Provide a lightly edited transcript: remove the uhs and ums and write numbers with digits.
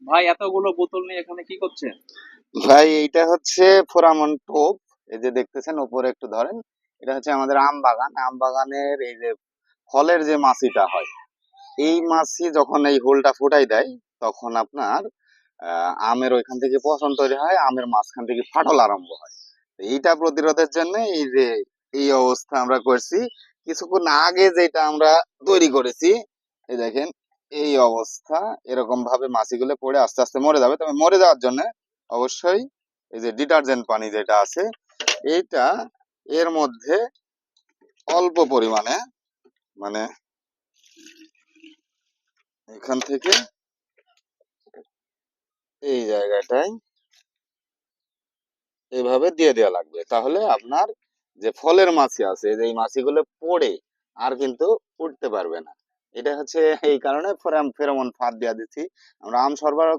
ভাই এতগুলো বোতল নিয়ে এখানে কি করছেন? ভাই এইটা হচ্ছে ফোরামন টোপ। এই যে দেখতেছেন উপরে একটু ধরেন, এটা হচ্ছে আমাদের আম বাগান। আম বাগানের এই যে ফলের যে মাছিটা হয়, এই মাছি যখন এই হোলটা ফুটাই দেয়, তখন আপনার আমের ওইখান থেকে পচন তৈরি হয়, আমের মাঝখান থেকে ফাটল আরম্ভ হয়। তো এইটা প্রতিরোধের জন্য এই যে এই অবস্থা আমরা করছি। কিছুক্ষণ আগে যেটা আমরা তৈরি করেছি, এই দেখেন এই অবস্থা। এরকম ভাবে মাছিগুলো পড়ে আস্তে আস্তে মরে যাবে। তবে মরে যাওয়ার জন্য অবশ্যই এই যে ডিটারজেন্ট পানি যেটা আছে, এইটা এর মধ্যে অল্প পরিমাণে, মানে এখান থেকে এই জায়গাটায় এইভাবে দিয়ে দেওয়া লাগবে। তাহলে আপনার যে ফলের মাছি আছে, এই যে এই মাছিগুলো পড়ে আর কিন্তু উঠতে পারবে না। এটা হচ্ছে এই কারণে ফেরোমন ফাঁদ দেওয়া দিচ্ছি। আমরা আম সরবরাহ